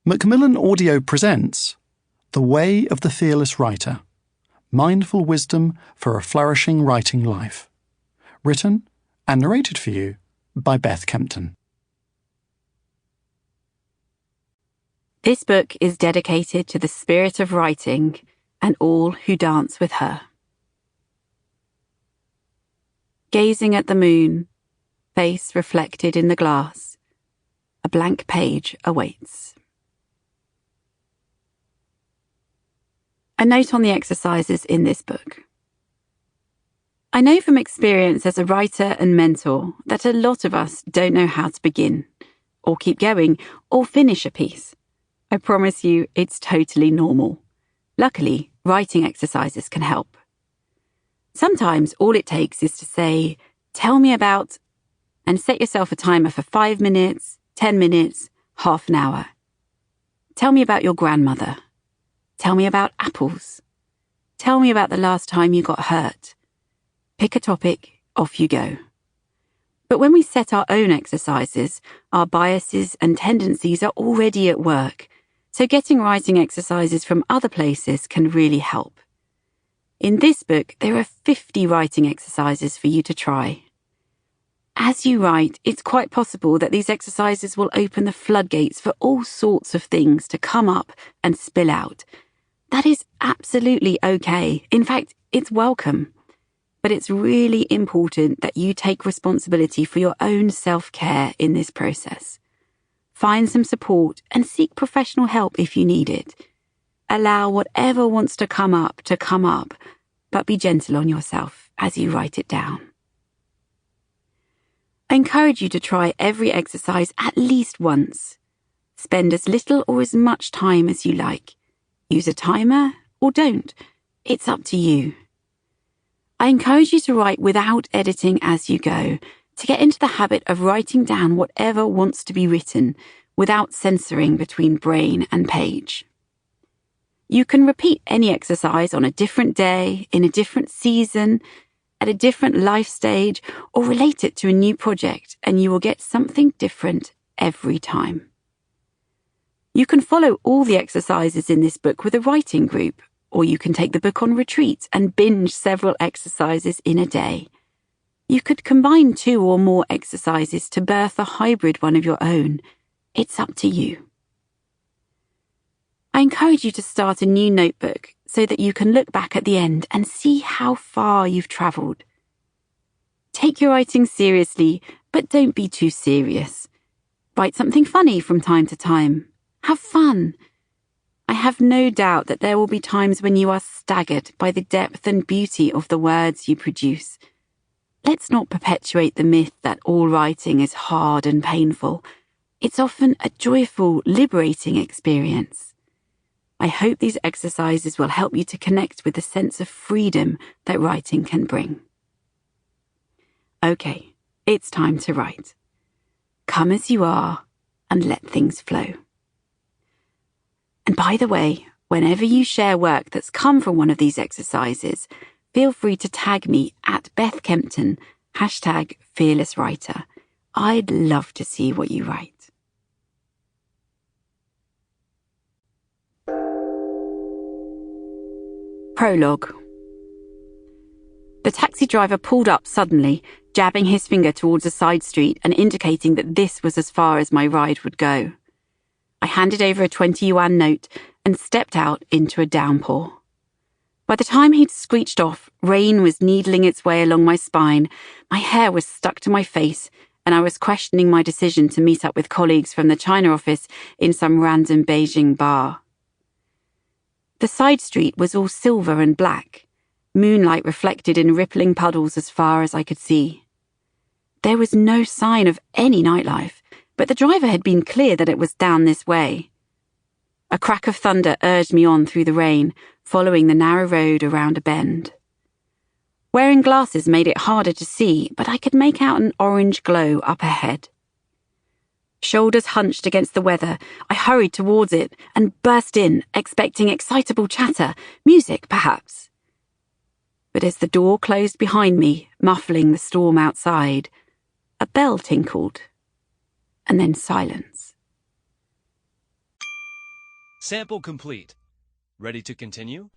Macmillan Audio presents The Way of the Fearless Writer, Mindful Wisdom for a Flourishing Writing Life. Written and narrated for you by Beth Kempton. This book is dedicated to the spirit of writing and all who dance with her. Gazing at the moon, face reflected in the glass, a blank page awaits. A note on the exercises in this book. I know from experience as a writer and mentor that a lot of us don't know how to begin, or keep going, or finish a piece. I promise you it's totally normal. Luckily, writing exercises can help. Sometimes all it takes is to say, "Tell me about," and set yourself a timer for 5 minutes, 10 minutes, half an hour. Tell me about your grandmother. Tell me about apples. Tell me about the last time you got hurt. Pick a topic, off you go. But when we set our own exercises, our biases and tendencies are already at work, so getting writing exercises from other places can really help. In this book, there are 50 writing exercises for you to try. As you write, it's quite possible that these exercises will open the floodgates for all sorts of things to come up and spill out. That is absolutely okay. In fact, it's welcome. But it's really important that you take responsibility for your own self-care in this process. Find some support and seek professional help if you need it. Allow whatever wants to come up, but be gentle on yourself as you write it down. I encourage you to try every exercise at least once. Spend as little or as much time as you like. Use a timer or don't. It's up to you. I encourage you to write without editing as you go, to get into the habit of writing down whatever wants to be written without censoring between brain and page. You can repeat any exercise on a different day, in a different season, at a different life stage, or relate it to a new project, and you will get something different every time. You can follow all the exercises in this book with a writing group, or you can take the book on retreat and binge several exercises in a day. You could combine 2 or more exercises to birth a hybrid one of your own. It's up to you. I encourage you to start a new notebook so that you can look back at the end and see how far you've travelled. Take your writing seriously, but don't be too serious. Write something funny from time to time. Have fun. I have no doubt that there will be times when you are staggered by the depth and beauty of the words you produce. Let's not perpetuate the myth that all writing is hard and painful. It's often a joyful, liberating experience. I hope these exercises will help you to connect with the sense of freedom that writing can bring. Okay, it's time to write. Come as you are and let things flow. And by the way, whenever you share work that's come from one of these exercises, feel free to tag me at Beth Kempton, #FearlessWriter. I'd love to see what you write. Prologue. The taxi driver pulled up suddenly, jabbing his finger towards a side street and indicating that this was as far as my ride would go. I handed over a 20 yuan note and stepped out into a downpour. By the time he'd screeched off, rain was needling its way along my spine, my hair was stuck to my face, and I was questioning my decision to meet up with colleagues from the China office in some random Beijing bar. The side street was all silver and black, moonlight reflected in rippling puddles as far as I could see. There was no sign of any nightlife, but the driver had been clear that it was down this way. A crack of thunder urged me on through the rain, following the narrow road around a bend. Wearing glasses made it harder to see, but I could make out an orange glow up ahead. Shoulders hunched against the weather, I hurried towards it and burst in, expecting excitable chatter, music perhaps. But as the door closed behind me, muffling the storm outside, a bell tinkled. And then silence. Sample complete. Ready to continue?